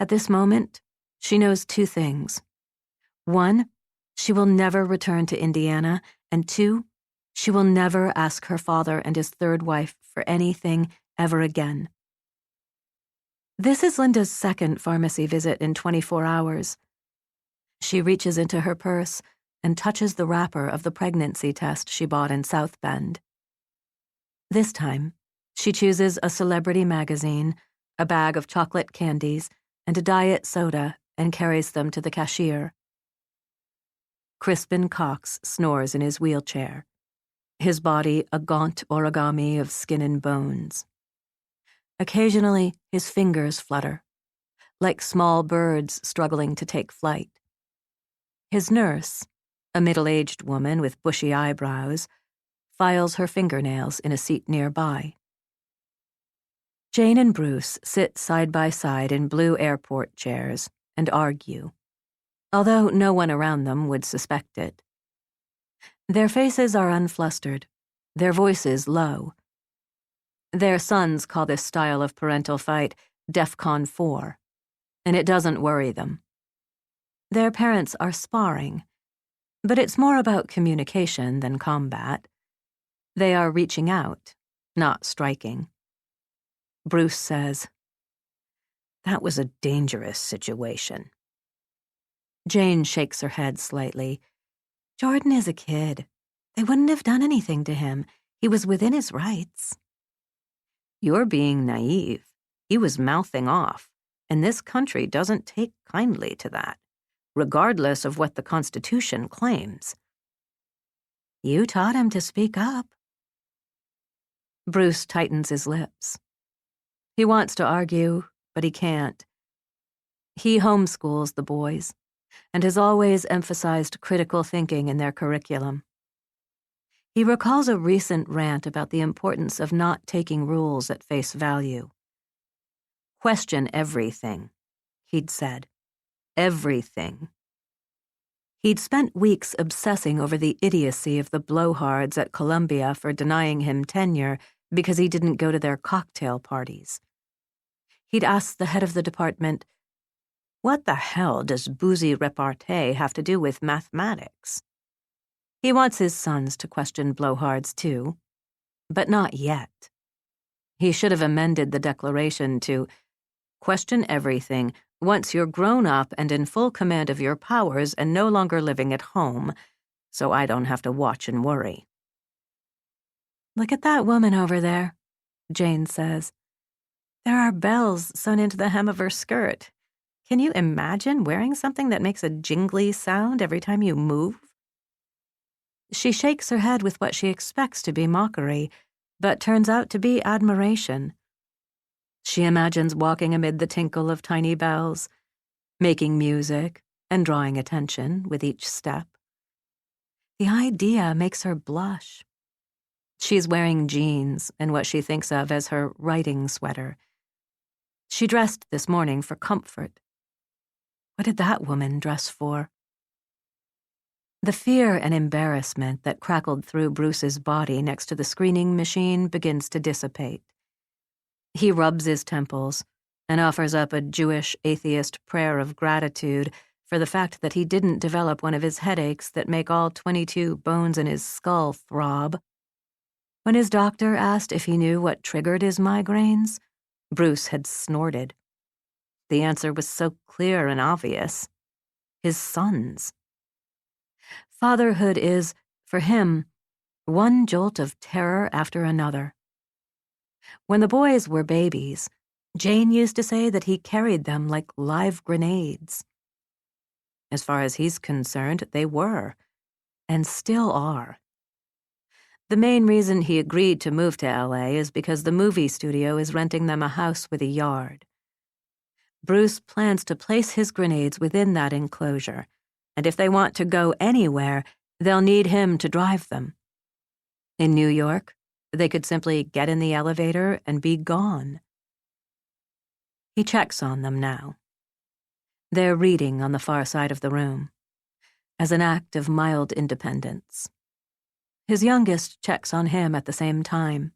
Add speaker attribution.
Speaker 1: At this moment, she knows two things. One, she will never return to Indiana, and two, she will never ask her father and his third wife for anything ever again. This is Linda's second pharmacy visit in 24 hours. She reaches into her purse and touches the wrapper of the pregnancy test she bought in South Bend. This time, she chooses a celebrity magazine, a bag of chocolate candies, and a diet soda and carries them to the cashier. Crispin Cox snores in his wheelchair, his body a gaunt origami of skin and bones. Occasionally, his fingers flutter, like small birds struggling to take flight. His nurse, a middle-aged woman with bushy eyebrows, files her fingernails in a seat nearby. Jane and Bruce sit side by side in blue airport chairs and argue, although no one around them would suspect it. Their faces are unflustered, their voices low. Their sons call this style of parental fight DEFCON 4, and it doesn't worry them. Their parents are sparring, but it's more about communication than combat. They are reaching out, not striking. Bruce says, "That was a dangerous situation." Jane shakes her head slightly. "Jordan is a kid. They wouldn't have done anything to him. He was within his rights." "You're being naive. He was mouthing off, and this country doesn't take kindly to that, regardless of what the Constitution claims." "You taught him to speak up." Bruce tightens his lips. He wants to argue, but he can't. He homeschools the boys and has always emphasized critical thinking in their curriculum. He recalls a recent rant about the importance of not taking rules at face value. "Question everything," he'd said. Everything. He'd spent weeks obsessing over the idiocy of the blowhards at Columbia for denying him tenure because he didn't go to their cocktail parties. He'd asked the head of the department, "What the hell does boozy repartee have to do with mathematics?" He wants his sons to question blowhards too, but not yet. He should have amended the declaration to question everything once you're grown up and in full command of your powers and no longer living at home, so I don't have to watch and worry. "Look at that woman over there," Jane says. "There are bells sewn into the hem of her skirt. Can you imagine wearing something that makes a jingly sound every time you move?" She shakes her head with what she expects to be mockery, but turns out to be admiration. She imagines walking amid the tinkle of tiny bells, making music and drawing attention with each step. The idea makes her blush. She's wearing jeans and what she thinks of as her writing sweater. She dressed this morning for comfort. What did that woman dress for? The fear and embarrassment that crackled through Bruce's body next to the screening machine begins to dissipate. He rubs his temples and offers up a Jewish atheist prayer of gratitude for the fact that he didn't develop one of his headaches that make all 22 bones in his skull throb. When his doctor asked if he knew what triggered his migraines, Bruce had snorted. The answer was so clear and obvious. His sons. Fatherhood is, for him, one jolt of terror after another. When the boys were babies, Jane used to say that he carried them like live grenades. As far as he's concerned, they were, and still are. The main reason he agreed to move to LA is because the movie studio is renting them a house with a yard. Bruce plans to place his grenades within that enclosure, and if they want to go anywhere, they'll need him to drive them. In New York, they could simply get in the elevator and be gone. He checks on them now. They're reading on the far side of the room, as an act of mild independence. His youngest checks on him at the same time.